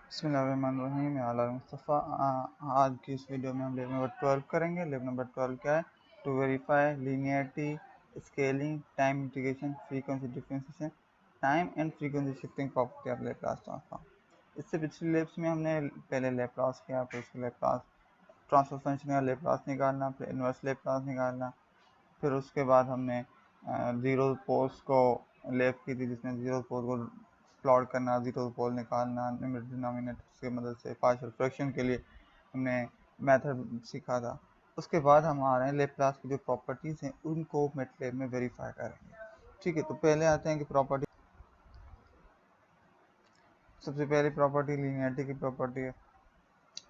बिस्मिल्लाहिर्रहमानिर्रहीम। मैं आला मुस्तफ़ा। आज की इस वीडियो में हम लेब नंबर 12 करेंगे। लेब नंबर 12 क्या है? To verify linearity, scaling, time integration, frequency differentiation, time and frequency shifting property of Laplace transform. इससे पिछले लेब्स में हमने पहले लैप्लास किया, फिर उसके लैप्लास ट्रांसफर फंक्शन का लैप्लास निकालना, फिर इन्वर्स लैप्लास निकालना, फिर उसके बाद हमने ज़ीरो पोल्स को लैप की थी, जिसमें ज़ीरो पोल को प्लॉट करना, ज़ीरो पोल निकालना, डिनोमिनेटर्स की मदद से पार्शियल फ्रैक्शन के लिए हमने मेथड सीखा था। उसके बाद हम आ रहे हैं लैप्लास की जो प्रॉपर्टीज़ हैं उनको मैटलैब में वेरीफाई करेंगे। ठीक है, तो पहले आते हैं कि प्रॉपर्टी। सबसे पहली प्रॉपर्टी लीनियरिटी की प्रॉपर्टी है।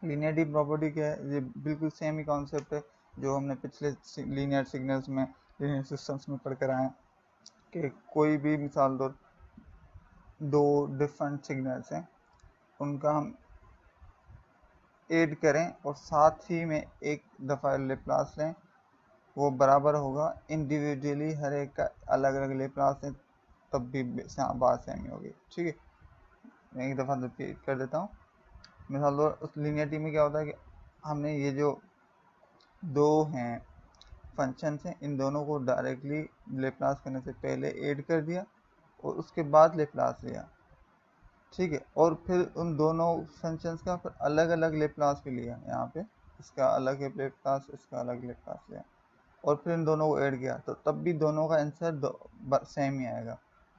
लीनियरिटी प्रॉपर्टी क्या है? ये बिल्कुल सेम ही कॉन्सेप्ट है जो हमने पिछले लीनियर सिग्नल्स में, लीनियर सिस्टम्स में पढ़ कर आए हैं कि कोई भी मिसाल दो डिफरेंट सिग्नल्स हैं, उनका हम ऐड करें और साथ ही में एक दफ़ा लैप्लास लें, वो बराबर होगा। इंडिविजुअली हर एक का अलग अलग लैप्लास लें तब भी बात सेम ही होगी। ठीक है, मैं एक दफ़ा रिपीट कर देता हूँ। मिसाल दो, उस लीनियरिटी में क्या होता है कि हमने ये जो दो हैं फंक्शन हैं, इन दोनों को डायरेक्टली लैप्लास करने से पहले ऐड कर दिया और उसके बाद लैप्लास लिया। ठीक है, और फिर उन दोनों फंक्शंस का फिर अलग अलग लैप्लास भी लिया। यहाँ पे इसका अलग है लैप्लास, इसका अलग लैप्लास लिया और फिर इन दोनों को ऐड किया, तो तब भी दोनों का आंसर सेम ही आएगा।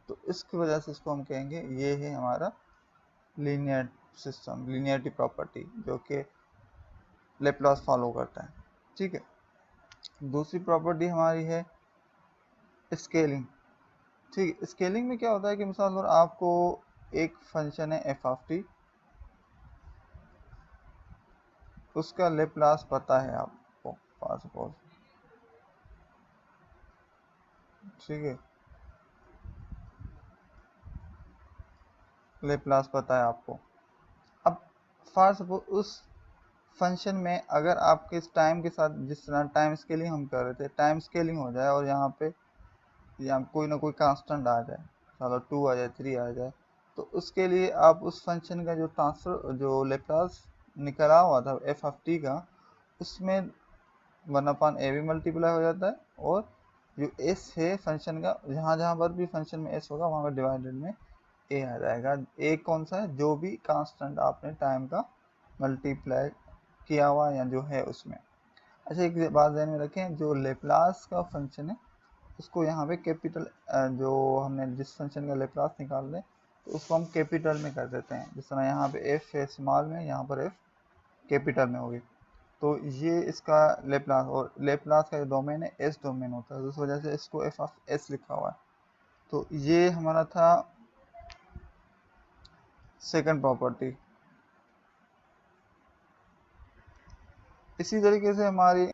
तो इसकी वजह से इसको हम कहेंगे ये है हमारा लीनियर सिस्टम, लीनियरिटी प्रॉपर्टी, जो कि लैप्लास फॉलो करता है। ठीक है, दूसरी प्रॉपर्टी हमारी है स्केलिंग। ठीक है, स्केलिंग में क्या होता है कि मिसाल और आपको एक फंक्शन है एफ ऑफ टी, उसका लैप्लास पता है आपको, सपोज। ठीक है, लैप्लास पता है आपको। अब फॉर सपोज उस फंक्शन में अगर आपके टाइम के साथ, जिस तरह टाइम स्केलिंग हम कर रहे थे, टाइम स्केलिंग हो जाए और यहाँ पे कोई ना कोई कांस्टेंट आ जाए, चलो 2 आ जाए, 3 आ जाए, तो उसके लिए आप उस फंक्शन का जो लैप्लास निकला हुआ था एफ ऑफ टी का, उसमें 1/a भी मल्टीप्लाई हो जाता है और जो एस है फंक्शन का, जहाँ जहाँ पर भी फंक्शन में एस होगा वहाँ पर डिवाइडेड में ए आ जाएगा। ए कौन सा है? जो भी कांस्टेंट आपने टाइम का मल्टीप्लाई किया हुआ या जो है उसमें। अच्छा, एक बात ध्यान में रखें, जो लेप्लास का फंक्शन है उसको यहाँ पे कैपिटल, जो हमने जिस फंक्शन का लेप्लास निकाल रहे तो उसको हम कैपिटल में कर देते हैं। जिस तरह यहाँ पे एफ है स्मॉल में, यहाँ पर एफ कैपिटल में होगी। तो ये इसका लेप्लास, और लेप्लास का जो डोमेन है एस डोमेन होता है, उस वजह से इसको एफ ऑफ एस लिखा हुआ है। तो ये हमारा था सेकंड प्रॉपर्टी। इसी तरीके से हमारी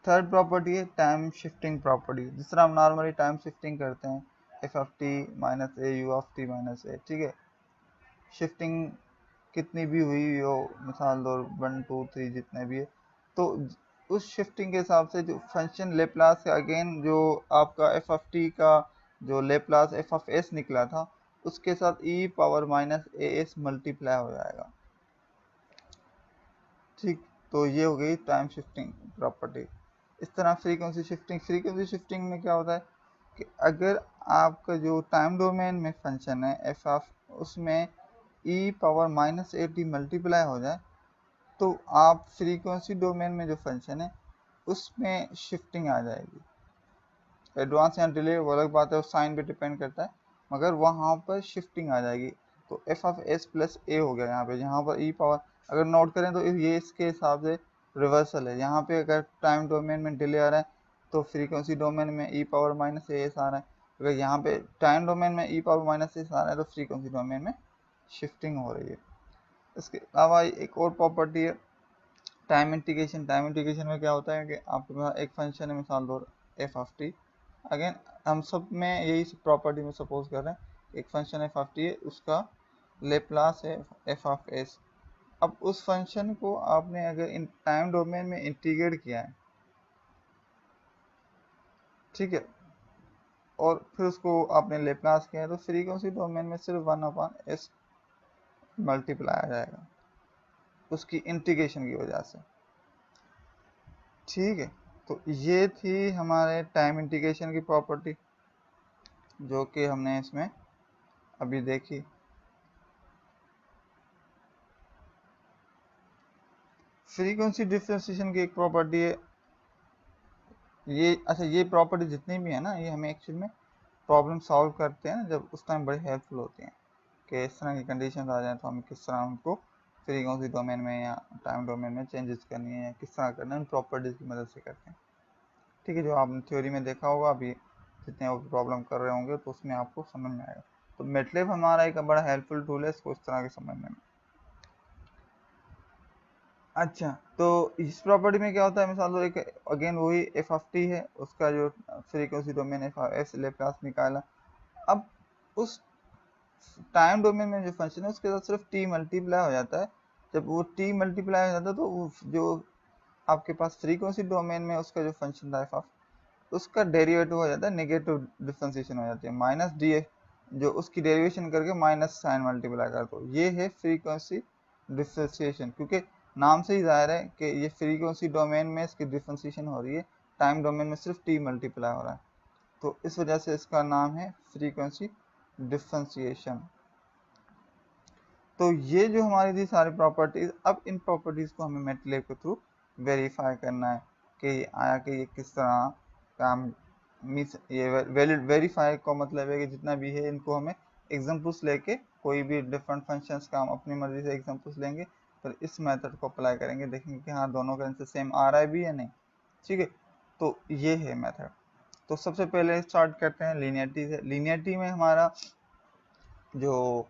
थर्ड प्रॉपर्टी है टाइम शिफ्टिंग प्रॉपर्टी। जिस तरह हम नॉर्मली टाइम शिफ्टिंग करते हैं, F of T minus A, U of T minus A. ठीक है, शिफ्टिंग कितनी भी हुई हो, मिसाल दो 1 2 3 जितने भी है, तो उस शिफ्टिंग के हिसाब से जो फंक्शन लेप्लास का अगेन जो आपका एफ ऑफ टी का जो लेप्लास एफ ऑफ एस निकला था, उसके साथ E power minus A S multiply हो जाएगा। ठीक, तो ये हो गई टाइम शिफ्टिंग प्रॉपर्टी। इस तरह फ्रीक्वेंसी शिफ्टिंग में क्या होता है कि अगर आपका जो टाइम डोमेन में फंक्शन है एफ ऑफ, उसमें E power minus A T multiply हो जाए, तो आप फ्रीक्वेंसी डोमेन में जो फंक्शन है उसमें शिफ्टिंग आ जाएगी। एडवांस या डिले वो अलग बात है, वो साइन पे डिपेंड करता है, मगर वहाँ पर शिफ्टिंग आ जाएगी। तो एफ ऑफ एस प्लस ए हो गया यहाँ पे, जहाँ पर ई पावर अगर नोट करें तो ये इसके हिसाब से रिवर्सल है। यहाँ पे अगर टाइम डोमेन में डिले आ रहा है तो फ्रीक्वेंसी डोमेन में ई पावर माइनस ए एस आ रहा है। अगर यहाँ पे टाइम डोमेन में ई पावर माइनस एस आ रहा है तो फ्रीक्वेंसी डोमेन में शिफ्टिंग हो रही है। इसके अलावा एक और प्रॉपर्टी है टाइम इंटीग्रेशन। टाइम इंटीग्रेशन में क्या होता है कि आपके पास एक फंक्शन है, मिसाल दो एफ ऑफ टी। अगेन हम सब में यही प्रॉपर्टी में सपोज कर रहे हैं, एक फंक्शन एफ ऑफ टी है, उसका लेप्लास है एफ ऑफ एस। अब उस फंक्शन को आपने अगर इन टाइम डोमेन में इंटीग्रेट किया है, ठीक है, और फिर उसको आपने लेप्लास किया है तो फ्रीक्वेंसी डोमेन में सिर्फ 1/s मल्टीप्लाई आ जाएगा उसकी इंटीग्रेशन की वजह से। ठीक है, तो ये थी हमारे टाइम इंटीग्रेशन की प्रॉपर्टी जो कि हमने इसमें अभी देखी। फ्रीक्वेंसी डिफरेंशिएशन की एक प्रॉपर्टी है ये। अच्छा, ये प्रॉपर्टी जितनी भी है ना, ये हमें एक्चुअली में प्रॉब्लम सॉल्व करते हैं जब उस टाइम बड़ी हेल्पफुल होती हैं कि इस तरह की कंडीशन आ जाए तो हम किस तरह उनको फ्रीक्वेंसी डोमेन में या टाइम डोमेन में चेंजेस करनी है या किस तरह करना है, उन प्रॉपर्टीज की मदद से करते हैं। ठीक है, जो आपने थ्योरी में देखा होगा, अभी जितने आप प्रॉब्लम कर रहे होंगे तो उसमें आपको समझ में आएगा। तो मेटलेब हमारा एक बड़ा हेल्पफुल टूल है इसको इस तरह के समझने में। अच्छा, तो इस प्रॉपर्टी में क्या होता है, मिसाल लो एक अगेन वही एफ ऑफ टी है, उसका जो frequency domain F F Laplace निकाला। अब उस टाइम डोमेन में जो फंक्शन है उसके साथ सिर्फ टी मल्टीप्लाई हो जाता है। जब वो टी मल्टीप्लाई हो जाता है तो वो जो आपके पास फ्रीक्वेंसी डोमेन में उसका जो फंक्शन था एफ ऑफ, उसका डेरिवेटिव हो जाता है, नेगेटिव डिफरेंशिएशन हो जाती है, माइनस डी एफ, जो उसकी डेरिवेशन करके माइनस साइन मल्टीप्लाई कर दो। ये है फ्रीक्वेंसी डिफरेंशिएशन, क्योंकि नाम से ही जाहिर है कि ये फ्रीक्वेंसी डोमेन में इसकी डिफरेंशिएशन हो रही है, टाइम डोमेन में सिर्फ टी मल्टीप्लाई हो रहा है, तो इस वजह से इसका नाम है फ्रीक्वेंसी डिफरेंशिएशन। तो ये जो हमारी थी सारी प्रॉपर्टीज, अब इन प्रॉपर्टीज को हमें मैटलैब के थ्रू वेरीफाई करना है कि ये आया कि ये किस तरह काम मीन्स ये वैलिड। वेरीफाई का मतलब है कि जितना भी है इनको हमें एग्जांपल्स लेके, कोई भी डिफरेंट फंक्शंस का हम अपनी मर्जी से एग्जांपल्स लेंगे, फिर इस मेथड को अप्लाई करेंगे, देखेंगे कि हाँ दोनों का आंसर सेम आ रहा है भी या नहीं। ठीक है, तो ये है मेथड। तो सबसे पहले स्टार्ट करते हैं लीनियरिटी से। लीनियरिटी में हमारा जो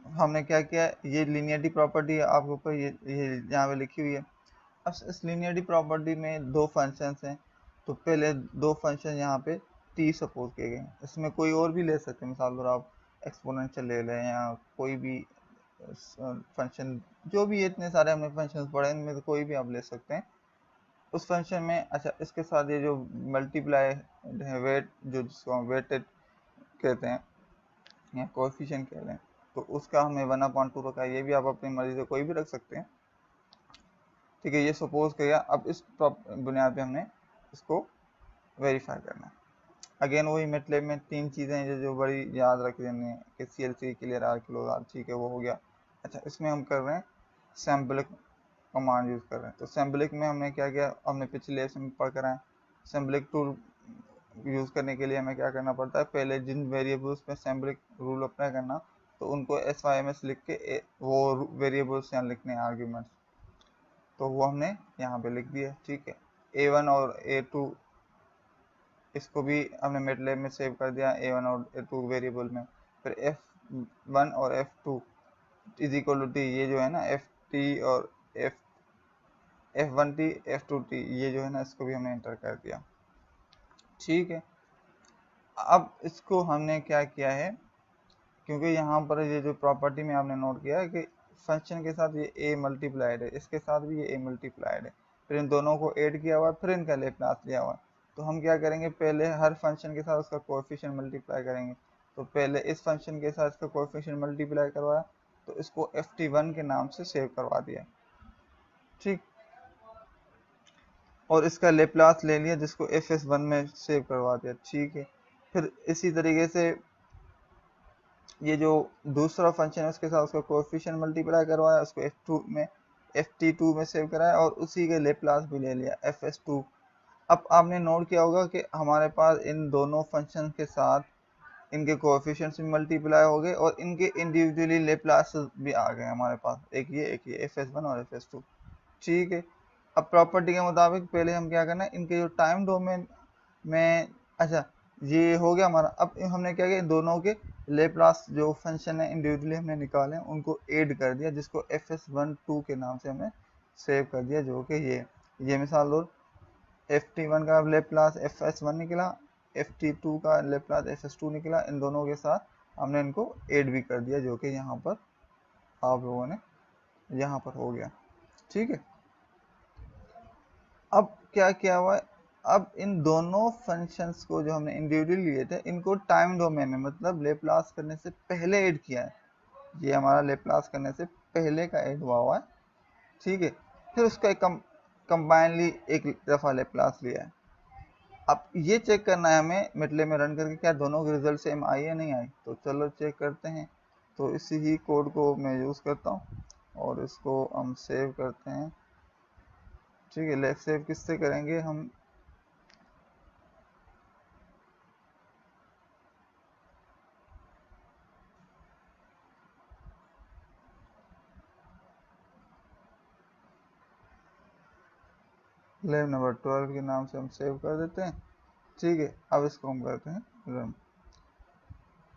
हमने क्या किया, ये लीनियरिटी प्रॉपर्टी आपके ऊपर ये यहाँ पे लिखी हुई है। अब इस लीनियरिटी प्रॉपर्टी में दो फंक्शंस हैं, तो पहले दो फंक्शन यहाँ पे t सपोज किए गए हैं, इसमें कोई और भी ले सकते हैं, मिसाल पर आप एक्सपोनेंशियल ले लें या कोई भी फंक्शन, जो भी इतने सारे हमने फंक्शन पढ़े इनमें से कोई भी आप ले सकते हैं उस फंक्शन में। अच्छा, इसके साथ ये जो मल्टीप्लाई है वेट, जो जिसको हम वेटेड कहते हैं या कोएफिशिएंट कह लें, तो उसका हमें 1/2 रखा है, ये भी आप अपनी मर्जी से कोई भी रख सकते हैं। ठीक है, ये सपोज किया। अब इस बुनियाद पे हमने इसको वेरीफाई करना है। अगेन वही मेटलेब में तीन चीज़ें हैं जो बड़ी याद रख लेनी है कि CLC clear all close all, ठीक है वो हो गया। अच्छा, इसमें हम कर रहे हैं सैम्पलिक कमांड यूज़ कर रहे हैं। तो सैम्पलिक में हमने क्या किया, हमने पिछले लेसन में पढ़ कर आए, सैम्पलिक टूल यूज़ करने के लिए हमें क्या करना पड़ता है, पहले जिन वेरिएबल्स में सैम्पलिक रूल अप्लाई करना, तो उनको SYMS लिख के वो वेरिएबल्स यहाँ लिखने हैं आर्ग्यूमेंट्स, तो वो हमने यहाँ पे लिख दिया। ठीक है, A1 और A2 इसको भी हमने मेटलैब में सेव कर दिया A1 और A2 वेरिएबल में। फिर F1 और F2 is equal to T, ये जो है ना FT और F1T F2T, ये जो है ना इसको भी हमने एंटर कर दिया। ठीक है, अब इसको हमने क्या किया है, क्योंकि यहाँ पर ये जो प्रॉपर्टी में आपने नोट किया है कि फंक्शन के साथ ये a मल्टीप्लाइड है, इसके साथ भी ये a मल्टीप्लाइड है, फिर इन दोनों को ऐड किया हुआ है, फिर इनका लेप्लास लिया हुआ है। तो हम क्या करेंगे, पहले हर फंक्शन के साथ उसका कोएफिशिएंट मल्टीप्लाई करेंगे। तो पहले इस फंक्शन के साथ इसका कोएफिशिएंट मल्टीप्लाई करवाया, तो इसको ft1 के नाम से सेव करवा दिया। ठीक, और इसका लेप्लास ले लिया जिसको fs1 में सेव करवा दिया। ठीक है, फिर इसी तरीके से ये जो दूसरा फंक्शन है उसके साथ उसका कोएफिशिएंट मल्टीप्लाई करवाया, उसको ft2 में सेव कराया और उसी के लेप्लास भी ले लिया fs2। अब आपने नोट किया होगा कि हमारे पास इन दोनों फंक्शन के साथ इनके कोएफिशिएंट्स भी मल्टीप्लाई हो गए और इनके इंडिविजुअली लेप्लास भी आ गए हमारे पास, एक ये fs1 और fs2। ठीक है, अब प्रॉपर्टी के मुताबिक पहले हम क्या करना है, इनके जो टाइम डोमेन में, अच्छा ये हो गया हमारा। अब हमने क्या किया, दोनों के लेप्लास जो फंक्शन है इंडिविजुअली हमने निकाले, उनको ऐड कर दिया, जिसको fs1 के नाम से हमने सेव कर दिया, जो कि ये मिसाल लो ft1 का लेप्लास fs1 निकला, ft2 का लेप्लास fs2 निकला, इन दोनों के साथ हमने इनको ऐड भी कर दिया, जो कि यहाँ पर आप लोगों ने यहाँ पर हो गया। ठीक है, अब क्या किया हुआ है, अब इन दोनों फंक्शंस को जो हमने इंडिविजुअली लिए थे, इनको टाइम डोमेन में मतलब लेप्लास करने से पहले ऐड किया है। ये हमारा लेप्लास करने से पहले का ऐड हुआ है, ठीक है। फिर उसका कंबाइनली एक दफ़ा लेप्लास लिया है। अब ये चेक करना है हमें मेटलेब में रन करके, क्या दोनों के रिजल्ट सेम आई या नहीं आई। तो चलो चेक करते हैं। तो इसी ही कोड को मैं यूज़ करता हूँ और इसको हम सेव करते हैं, ठीक है। लेट सेव किससे करेंगे हम, लैब नंबर 12 के नाम से हम सेव कर देते हैं, ठीक है। अब इसको हम करते हैं रन।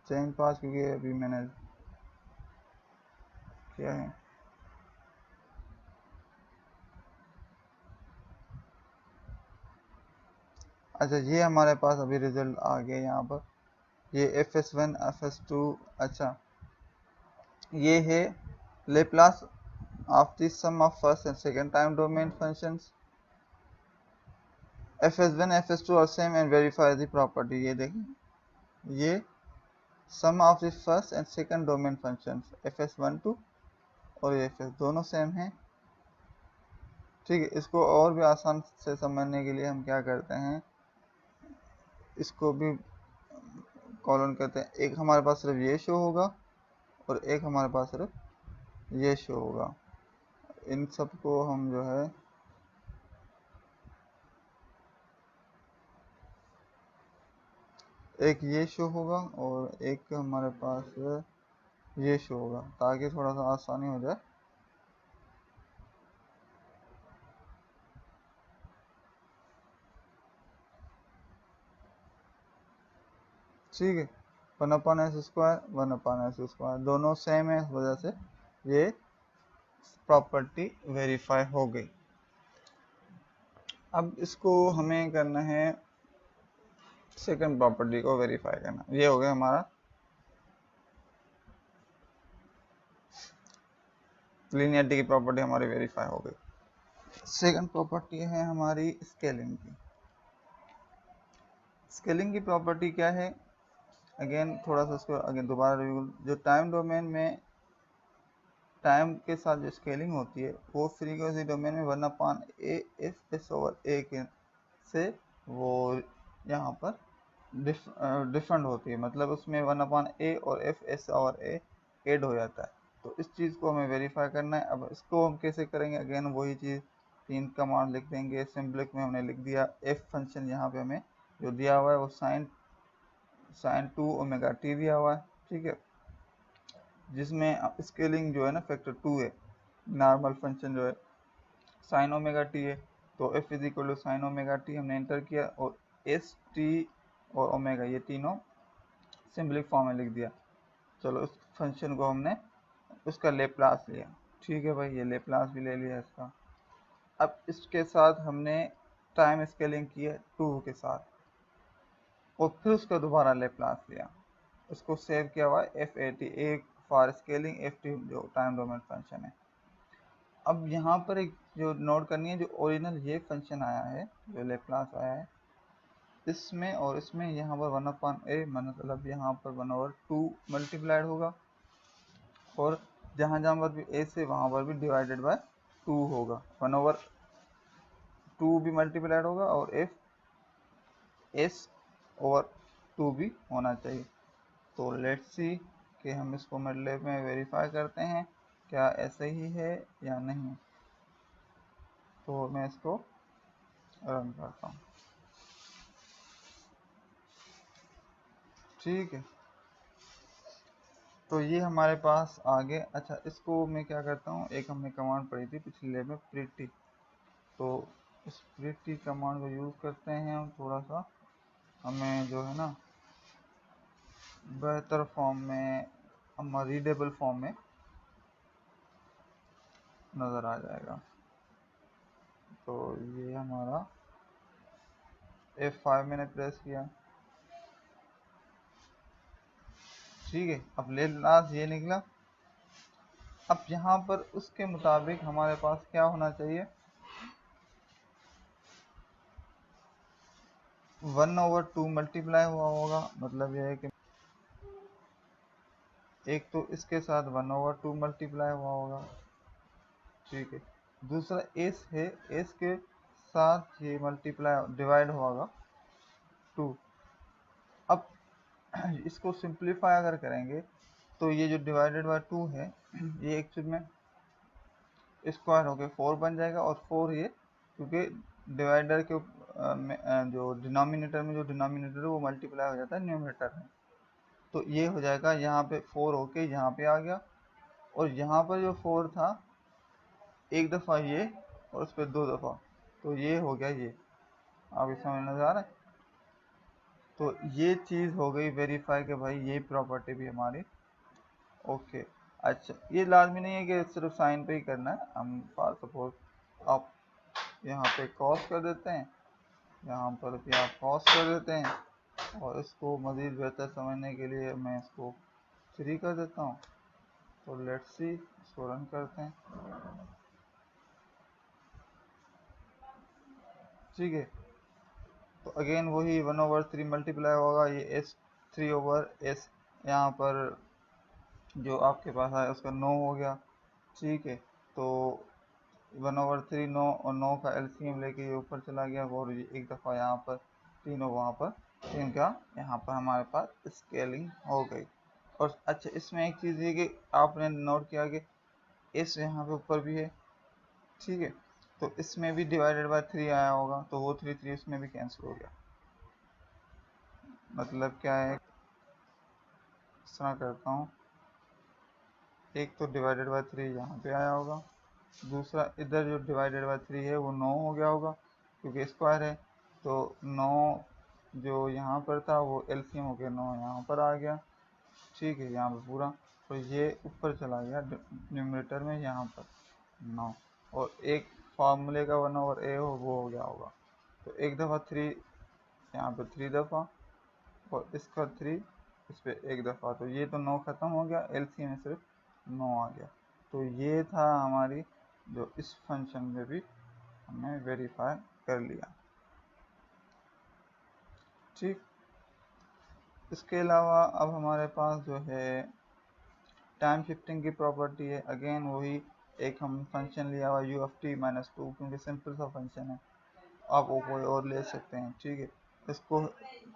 चेंज पास क्योंकि अभी मैंने किया है। अच्छा, ये हमारे पास अभी रिजल्ट आ गया यहाँ पर, ये fs1 fs2। अच्छा, ये है Laplace of the sum of first and second time domain functions. fs1 fs2 are same and verify the property. ये देखें, ये sum of the first and second domain functions fs12 और ये fs दोनों same हैं, ठीक है। इसको और भी आसान से समझने के लिए हम क्या करते हैं, इसको भी कॉलन करते हैं। एक हमारे पास सिर्फ ये शो होगा और एक हमारे पास सिर्फ ये शो होगा। इन सब को हम जो है एक ये शो होगा और एक हमारे पास ये शो होगा, ताकि थोड़ा सा आसानी हो जाए। ठीक है, 1/s², 1/s², दोनों सेम है, इस वजह से ये प्रॉपर्टी वेरीफाई हो गई। अब इसको हमें करना है सेकंड प्रॉपर्टी को वेरीफाई करना। ये हो गया हमारा लीनियरिटी की प्रॉपर्टी हमारी वेरीफाई हो गई। सेकंड प्रॉपर्टी है हमारी स्केलिंग की। स्केलिंग की प्रॉपर्टी क्या है, अगेन थोड़ा सा उसको अगेन दोबारा रिव्यू। जो टाइम डोमेन में टाइम के साथ जो स्केलिंग होती है वो फ्रीक्वेंसी डोमेन में 1/a/s/a के से वो यहाँ पर डिफरेंट होती है, मतलब उसमें 1/a और f/s/a ऐड हो जाता है। तो इस चीज़ को हमें वेरीफाई करना है। अब इसको हम कैसे करेंगे, अगेन वही चीज़, 3 कमांड लिख देंगे। सिंपलिक में हमने लिख दिया f फंक्शन, यहाँ पे हमें जो दिया हुआ है वो sin 2ωt दिया हुआ है, ठीक है, जिसमें स्केलिंग जो है ना फैक्टर 2 है। नॉर्मल फंक्शन जो है sin ωt है, तो f is equal to sin ωt हमने एंटर किया और s t और ओमेगा ये तीनों सिंपलिक फॉर्म में लिख दिया। चलो उस फंक्शन को हमने उसका लेप्लास लिया, ठीक है भाई, ये लेप्लास भी ले लिया इसका। अब इसके साथ हमने टाइम स्केलिंग की है 2 के साथ और फिर उसका दोबारा लेप्लास लिया, उसको सेव किया हुआ है f80 एक फॉर स्केलिंग ft जो टाइम डोमेन फंक्शन है। अब यहाँ पर एक जो नोट करनी है, जो ओरिजिनल ये फंक्शन आया है, जो लेप्लास आया है, इसमें और इसमें यहाँ पर 1/a मतलब यहाँ पर 1/2 मल्टीप्लाइड होगा और जहाँ जहाँ पर भी a से वहाँ पर भी डिवाइडेड बाय 2 होगा। 1/2 भी मल्टीप्लाइड होगा और s/2 भी होना चाहिए। तो लेट्स सी कि हम इसको मेटलैब में वेरीफाई करते हैं क्या ऐसे ही है या नहीं। तो मैं इसको रन करता हूँ, ठीक है। तो ये हमारे पास आ गए। अच्छा, इसको मैं क्या करता हूँ, एक हमने कमांड पढ़ी थी पिछले लैब में प्रिटी, तो इस प्रिटी कमांड को यूज़ करते हैं हम, थोड़ा सा हमें जो है ना बेहतर फॉर्म में, हम रीडेबल फॉर्म में नज़र आ जाएगा। तो ये हमारा F5 मैंने प्रेस किया, ठीक है। अब लेप्लास ये निकला। अब यहाँ पर उसके मुताबिक हमारे पास क्या होना चाहिए, 1/2 मल्टीप्लाई हुआ होगा, मतलब यह है कि एक तो इसके साथ 1/2 मल्टीप्लाई हुआ होगा, ठीक है। दूसरा एस है, एस के साथ ये मल्टीप्लाई डिवाइड होगा 2। अब इसको सिंप्लीफाई अगर करेंगे तो ये जो डिवाइडेड बाय 2 है ये एक्चुअल में स्क्वायर होके 4 बन जाएगा, और 4 ये क्योंकि डिवाइडर के जो डिनोमिनेटर में जो डिनोमिनेटर है वो मल्टीप्लाई हो जाता है न्यूमरेटर में, तो ये हो जाएगा यहाँ पे 4 होके यहाँ पे आ गया, और यहाँ पर जो 4 था एक दफ़ा ये और उस पर 2 दफ़ा, तो ये हो गया ये। आप इस समझ नजर आ रहा है? तो ये चीज़ हो गई वेरीफाई कि भाई ये प्रॉपर्टी भी हमारी ओके। अच्छा, ये लाजमी नहीं है कि सिर्फ साइन पे ही करना है, हम फॉर सपोज आप यहाँ पे कॉस कर देते हैं, यहाँ पर भी आप कॉस कर देते हैं, और इसको मज़ीद बेहतर समझने के लिए मैं इसको 3 कर देता हूँ। तो लेट्स सी, इसको रन करते हैं, ठीक है। तो अगेन वही 1/3 मल्टीप्लाई होगा, ये एस 3/s यहाँ पर जो आपके पास है उसका 9 हो गया, ठीक है। तो 1/3 9, और 9 का एलसीएम लेके ये ऊपर चला गया, और ये एक दफ़ा यहाँ पर तीनों वहाँ पर, इनका यहाँ पर हमारे पास स्केलिंग हो गई। और अच्छा, इसमें एक चीज़ है कि आपने नोट किया कि इस यहाँ पे ऊपर भी है, ठीक है। तो इसमें भी डिवाइडेड बाय 3 आया होगा, तो वो 3 3 इसमें भी कैंसिल हो गया। मतलब क्या है, इस तरह करता हूँ, एक तो डिवाइडेड बाय 3 यहाँ पे आया होगा, दूसरा इधर जो डिवाइडेड बाय 3 है वो 9 हो गया होगा क्योंकि स्क्वायर है, तो 9 जो यहाँ पर था वो एलसीएम हो गया 9 यहाँ पर आ गया, ठीक है, यहाँ पर पूरा। तो ये ऊपर चला गया न्यूमरेटर में यहाँ पर 9, और एक फार्मूले का 1/a हो वो हो गया होगा। तो एक दफ़ा 3 यहाँ पर 3 दफ़ा, और इसका 3 इस पर एक दफ़ा, तो ये तो 9 ख़त्म हो गया, एलसीएम में सिर्फ 9 आ गया। तो ये था हमारी जो इस फंक्शन में भी हमने वेरीफाई कर लिया, ठीक। इसके अलावा अब हमारे पास जो है टाइम शिफ्टिंग की प्रॉपर्टी है। अगेन वही एक हम फंक्शन लिया हुआ u(-2), क्योंकि सिंपल सा फंक्शन है, आप वो कोई और ले सकते हैं, ठीक है। इसको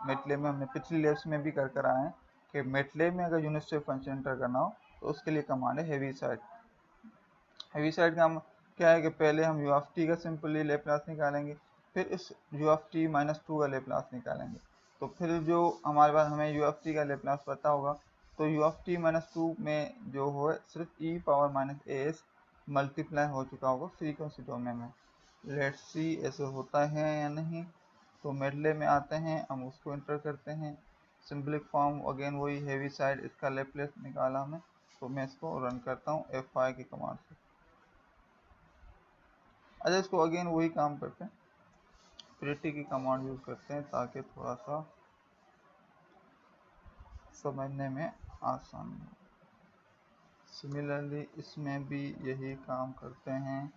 मेटलेब में हमने पिछली लेब्स में भी कर आए हैं कि मेटलेब में अगर यूनिट स्टेप फंक्शन एंटर करना हो तो उसके लिए कमांड है हेवी साइड। हेवी साइड का हम क्या है कि पहले हम u(t) का सिंपली लेप्लास निकालेंगे, फिर इस u(t-2) का लेप्लास निकालेंगे। तो फिर जो हमारे पास हमें u(t) का लेप्लास पता होगा, तो u(t-2) में जो हो सिर्फ e⁻as मल्टीप्लाई हो चुका होगा फ्रीक्वेंसी डोमेन में। लेट्स सी ऐसे होता है या नहीं। तो मेटलेब में आते हैं, हम उसको एंटर करते हैं, सिंपलिक फॉर्म अगेन वही हेवी साइड, इसका लेप्लेस निकाला हमें, तो मैं इसको रन करता हूँ F5 की कमांड से। अच्छा, इसको अगेन वही काम करते हैं, प्रिटी की कमांड यूज करते हैं ताकि थोड़ा सा समझने में आसानी हो। सिमिलरली इसमें भी यही काम करते हैं,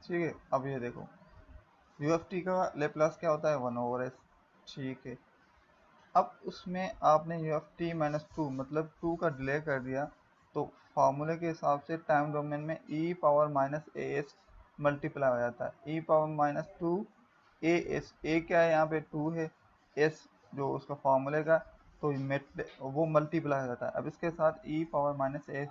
ठीक है। अब ये देखो u(t) का लेप्लास क्या होता है 1/s, ठीक है। अब उसमें आपने u(t-2) मतलब 2 का डिले कर दिया, तो फार्मूले के हिसाब से टाइम डोमेन में e⁻as मल्टीप्लाई हो जाता है, e⁻2as, a क्या है यहाँ पे 2 है, s जो उसका फार्मूले का, तो वो मल्टीप्लाई हो जाता है। अब इसके साथ e⁻as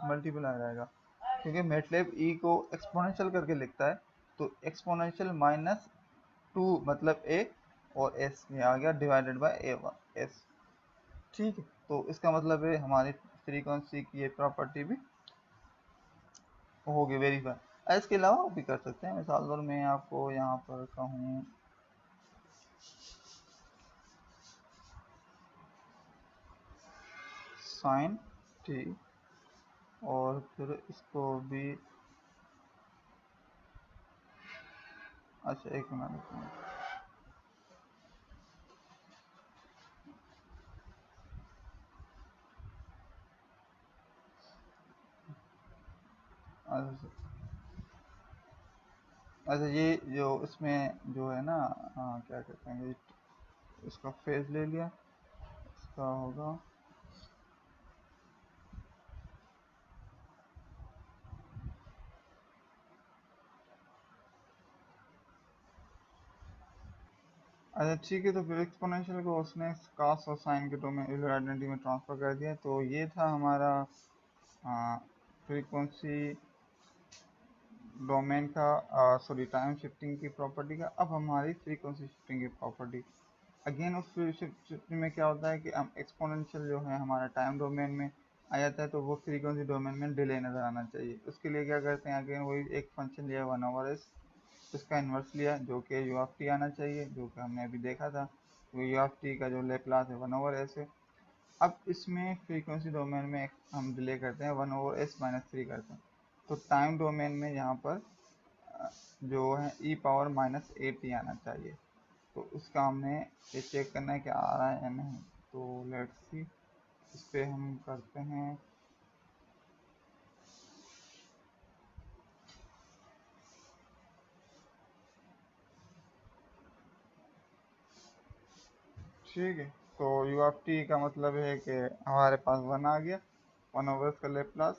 मल्टीप्लाई हो जाएगा, क्योंकि मेटलेब e को एक्सपोनेंशियल करके लिखता है, तो एक्सपोनेंशियल -2 मतलब a, और s ये आ गया डिवाइडेड बाय a1s, ठीक है। तो इसका मतलब है हमारी फ्रीक्वेंसी की ये प्रॉपर्टी भी होगी वेरीफाई। इसके अलावा भी कर सकते हैं, मिसाल तौर मैं आपको यहाँ पर कहूँ साइन t, और फिर इसको भी, अच्छा एक मिनट, अच्छा ये जो इसमें जो है ना, क्या कहते हैं, इसका फेज ले लिया, इसका होगा अच्छा ठीक है। तो फिर एक्सपोनेंशियल को उसने cos और साइन के डोमेन आइडेंटिटी में ट्रांसफर कर दिया। तो ये था हमारा फ्रीक्वेंसी डोमेन का, सॉरी टाइम शिफ्टिंग की प्रॉपर्टी का। अब हमारी फ्रीक्वेंसी शिफ्टिंग की प्रॉपर्टी। अगेन उस शिफ्टिंग में क्या होता है कि हम एक्सपोनेंशियल जो है हमारा टाइम डोमेन में आ जाता है, तो वो फ्रीक्वेंसी डोमेन में डिले नज़र आना चाहिए। उसके लिए क्या करते हैं, अगेन वही एक फंक्शन लिया 1/s, इसका इन्वर्स लिया जो कि यू ऑफ टी आना चाहिए, जो कि हमने अभी देखा था। तो यू ऑफ टी का जो लेप्लास है 1/s है। अब इसमें फ्रीक्वेंसी डोमेन में हम डिले करते हैं 1/s-3 करते हैं। तो टाइम डोमेन में यहाँ पर जो है e⁻−8t आना चाहिए। तो उसका हमने ये चेक करना है कि आ रहा है या नहीं। तो लेट्स सी, इस पर हम करते हैं। ठीक है, तो यू ऑफ टी का मतलब है कि हमारे पास 1 आ गया, 1/s का लेप्लास।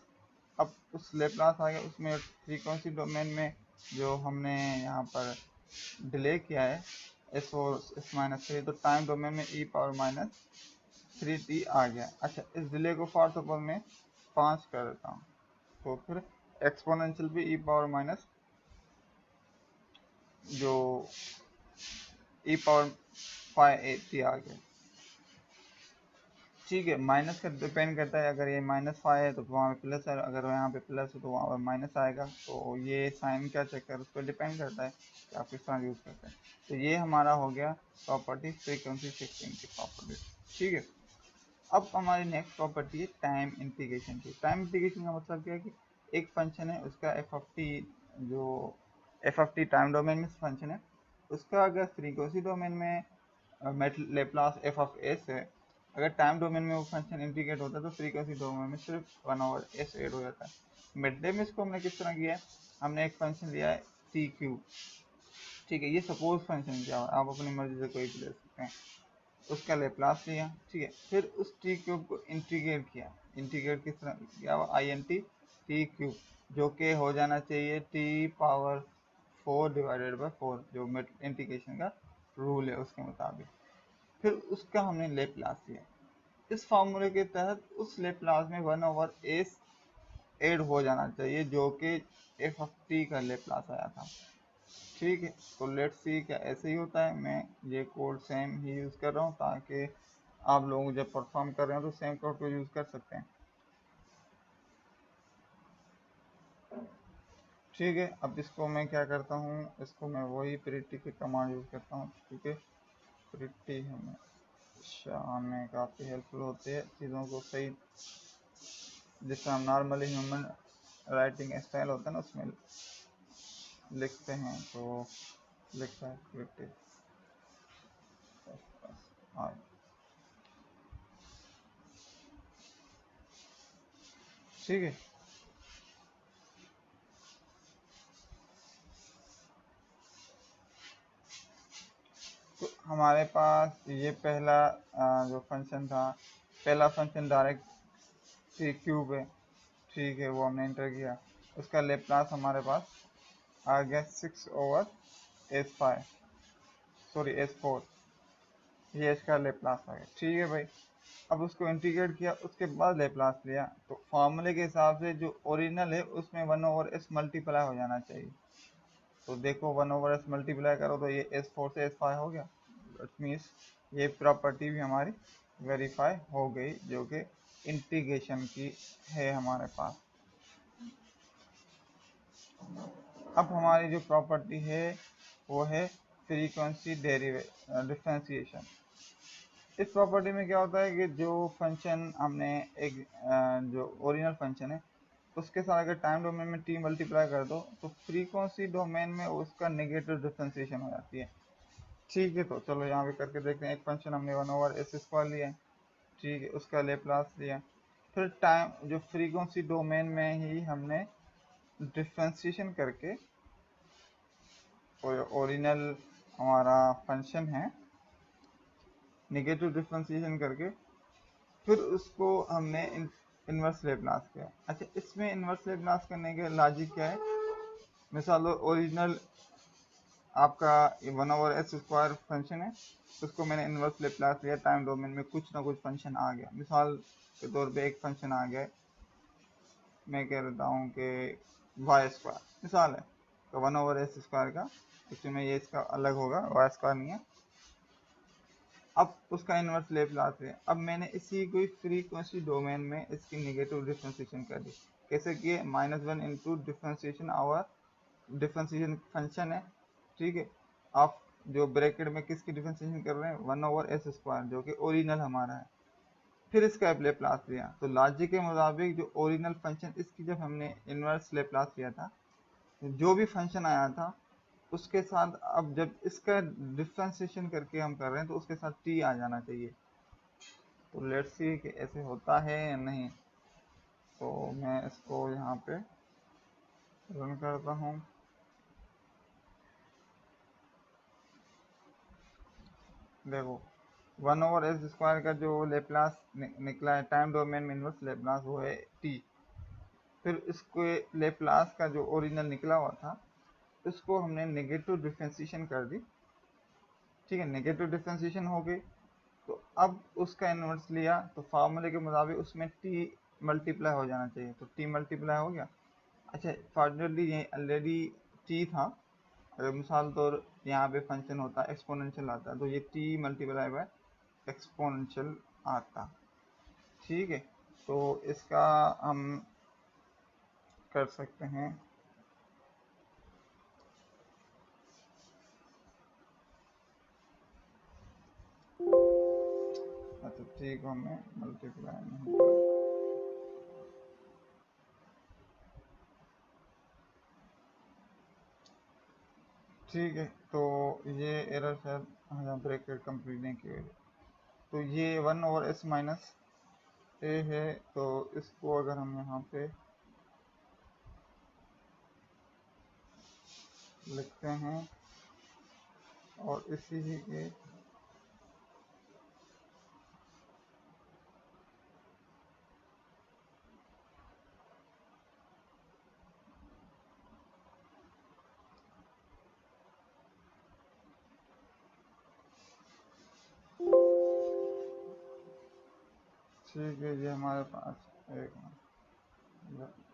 अब उस लेप्लास आ गया, उसमें फ्रीक्वेंसी डोमेन में जो हमने यहाँ पर डिले किया है s-3, तो टाइम डोमेन में e⁻−3t आ गया। अच्छा, इस डिले को फॉर सपोज में 5 कर देता हूँ, तो फिर एक्सपोनेंशियल भी जो e⁻5t आ गया। ठीक है, माइनस का डिपेंड करता है, अगर ये -5 है तो वहाँ पे प्लस है, अगर यहाँ पे प्लस है तो वहाँ पर माइनस आएगा। तो ये साइन का चक्कर उस पर डिपेंड करता है कि आप किस तरह यूज़ करते हैं। तो ये हमारा हो गया प्रॉपर्टी फ्रीक्वेंसी शिफ्टिंग की प्रॉपर्टी। ठीक है, अब हमारी नेक्स्ट प्रॉपर्टी है टाइम इंटीग्रेशन की। टाइम इंटीग्रेशन का मतलब क्या है कि एक फंक्शन है, उसका F of T time domain में फंक्शन है, उसका अगर फ्रीक्वेंसी डोमेन में लेप्लास एफ ऑफ एस है, अगर टाइम डोमेन में वो फंक्शन इंटीग्रेट होता है तो फ्रीक्वेंसी डोमेन में सिर्फ 1/s ऐड हो जाता है। मिड डे में इसको हमने किस तरह किया है, हमने एक फंक्शन लिया है टी क्यू। ठीक है, ये सपोज फंक्शन क्या है, आप अपनी मर्जी से कोई भी ले सकते हैं। उसका लेप्लास लिया, ठीक है, फिर उस टी क्यूब को इंटीग्रेट किया। इंटीग्रेट किस तरह किया, INT टी क्यूब, जो कि हो जाना चाहिए T⁴/4, जो इंटीग्रेशन का रूल है उसके मुताबिक। फिर उसका हमने लेप्लास लिया। इस फार्मूले के तहत उस लेप्लास में 1/s ऐड हो जाना चाहिए, जो कि एफ ऑफ टी का लेप्लास आया था। ठीक है, तो लेट्स सी क्या ऐसे ही होता है। मैं ये कोड सेम ही यूज़ कर रहा हूँ ताकि आप लोग जब परफॉर्म कर रहे हो तो सेम कोड को यूज़ कर सकते हैं। ठीक है, अब इसको मैं क्या करता हूँ, इसको मैं वही प्रिटी की कमांड यूज़ करता हूँ। ठीक है, प्रिटी हमें काफ़ी हेल्पफुल होती है चीज़ों को सही, जिससे हम नॉर्मली ह्यूमन राइटिंग स्टाइल होता है ना उसमें लिखते हैं। तो लिखता है प्रिटी। हाँ, ठीक है। तो हमारे पास ये पहला जो फंक्शन था, पहला फंक्शन डायरेक्ट टी क्यूब है। ठीक है, वो हमने एंटर किया। उसका लेप्लास हमारे पास आ गया 6/s5, सॉरी s4, ये इसका लेप्लास आ गया। ठीक है भाई, अब उसको इंटीग्रेट किया, उसके बाद लेप्लास लिया। तो फार्मूले के हिसाब से जो ओरिजिनल है उसमें 1/s मल्टीप्लाई हो जाना चाहिए। तो देखो 1/s मल्टीप्लाई करो तो ये s4 से s5 हो गया। इट मीन्स ये प्रॉपर्टी भी हमारी वेरीफाई हो गई, जो कि इंटीग्रेशन की है हमारे पास। अब हमारी जो प्रॉपर्टी है वो है फ्रीक्वेंसी डिफरेंशिएशन। इस प्रॉपर्टी में क्या होता है कि जो फंक्शन हमने एक जो ओरिजिनल फंक्शन है उसके साथ अगर टाइम डोमेन में टी मल्टीप्लाई कर दो तो फ्रीक्वेंसी डोमेन में उसका नेगेटिव डिफरेंशिएशन हो जाती है। ठीक है, तो चलो यहाँ पे करके देखते हैं। एक फंक्शन हमने 1/s² लिया है, ठीक है, उसका लेप्लास लिया। फिर टाइम जो फ्रीक्वेंसी डोमेन में ही हमने डिफ्रेंशिएशन करके ओरिजिनल हमारा फंक्शन है, नेगेटिव डिफ्रेंशिएशन करके फिर उसको हमने इन्वर्स लेप्लास किया। अच्छा, इसमें इन्वर्स लेप्लास करने के लॉजिक क्या है? मिसाल ओरिजिनल आपका 1/s² फंक्शन है, उसको मैंने इन्वर्स लेप्लास लिया, टाइम डोमेन में कुछ ना कुछ फंक्शन आ गया। मिसाल के तौर पे एक फंक्शन आ गया, मैं कह देता हूँ कि y² मिसाल है, तो 1/s² का, इसमें ये इसका अलग होगा, y² नहीं है। अब उसका इन्वर्स लेप्लास है। अब मैंने इसी कोई फ्रीक्वेंसी डोमेन में इसकी नेगेटिव डिफ्रेंशिएशन कर दी। कैसे किए? -1 into differentiation our differentiation function है, ठीक है। आप जो ब्रैकेट में किसकी डिफ्रेंशिएशन कर रहे हैं? 1/s², जो कि ओरिजिनल हमारा है। फिर इसका लेप्लास लिया, तो लॉजिक के मुताबिक जो ओरिजिनल फंक्शन, इसकी जब हमने इन्वर्स लेप्लास लिया था, जो भी फंक्शन आया था उसके साथ, अब जब इसका डिफ्रेंशिएशन करके हम कर रहे हैं तो उसके साथ t आ जाना चाहिए। तो लेट्स सी कि ऐसे होता है या नहीं। तो मैं इसको यहाँ पे रन करता हूँ। देखो 1/s² का जो लेप्लास निकला है टाइम डोमेन में इन्वर्स लेप्लास, वो है t। फिर इसको लेप्लास का जो ओरिजिनल निकला हुआ था, इसको हमने नेगेटिव डिफ्रेंशिएशन कर दी, ठीक है। नेगेटिव डिफ्रेंशिएशन हो गई, तो अब उसका इन्वर्स लिया, तो फार्मूले के मुताबिक उसमें t मल्टीप्लाई हो जाना चाहिए, तो t मल्टीप्लाई हो गया। अच्छा, फॉर्चुनेटली ये ऑलरेडी t था। अगर मिसाल तौर यहाँ पे फंक्शन होता है एक्सपोनेंशियल आता, तो ये t मल्टीप्लाई बाय एक्सपोनेंशियल आता, ठीक है। तो इसका हम कर सकते हैं, अच्छा ठीक है, हमें मल्टीप्लाई नहीं कर, ठीक है। तो ये एरर शायद यहाँ ब्रैकेट कंप्लीट नहीं किए, तो ये 1/s - a है। तो इसको अगर हम यहाँ पे लिखते हैं और इसी के ठीक है, ये हमारे पास एक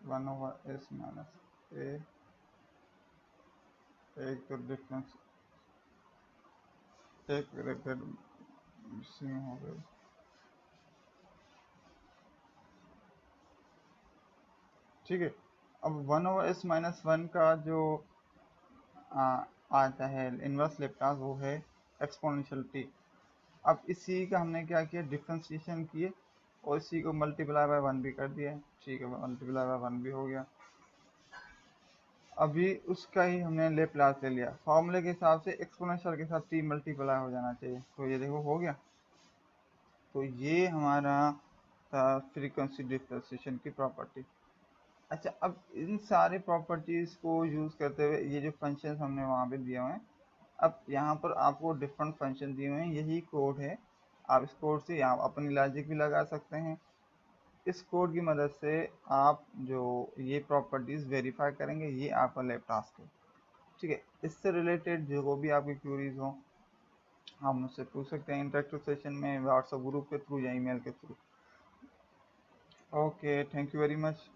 1/s - a, एक तो डिफरेंस, एक ब्रैकेट मिसिंग हो गई, ठीक है। अब 1/s - 1 का जो आता है इनवर्स लेप्लास, वो है एक्सपोनेंशियल t। अब इसी का हमने क्या किया, डिफ्रेंशिएशन किए और इसी को मल्टीप्लाई बाय 1 भी कर दिया, ठीक है। मल्टीप्लाई बाय 1 भी हो गया। अभी उसका ही हमने लेप्लास ले लिया। फॉर्मूले के हिसाब से एक्सपोनेंशियल के साथ t मल्टीप्लाई हो जाना चाहिए, तो ये देखो हो गया। तो ये हमारा था फ्रीक्वेंसी डिफ्रेंशिएशन की प्रॉपर्टी। अच्छा, अब इन सारे प्रॉपर्टीज को यूज करते हुए ये जो फंक्शंस हमने वहाँ पे दिए हुए हैं, अब यहाँ पर आपको डिफरेंट फंक्शन दिए हुए हैं, यही कोड है। आप इस कोड से यहाँ अपनी लॉजिक भी लगा सकते हैं। इस कोड की मदद से आप जो ये प्रॉपर्टीज वेरीफाई करेंगे, ये आपका लैब टास्क है, ठीक है। इससे रिलेटेड जो भी आपकी क्यूरीज हो, आप मुझसे पूछ सकते हैं इंटरेक्टिव सेशन में, व्हाट्सएप ग्रुप के थ्रू या ईमेल के through. Okay, thank you very much.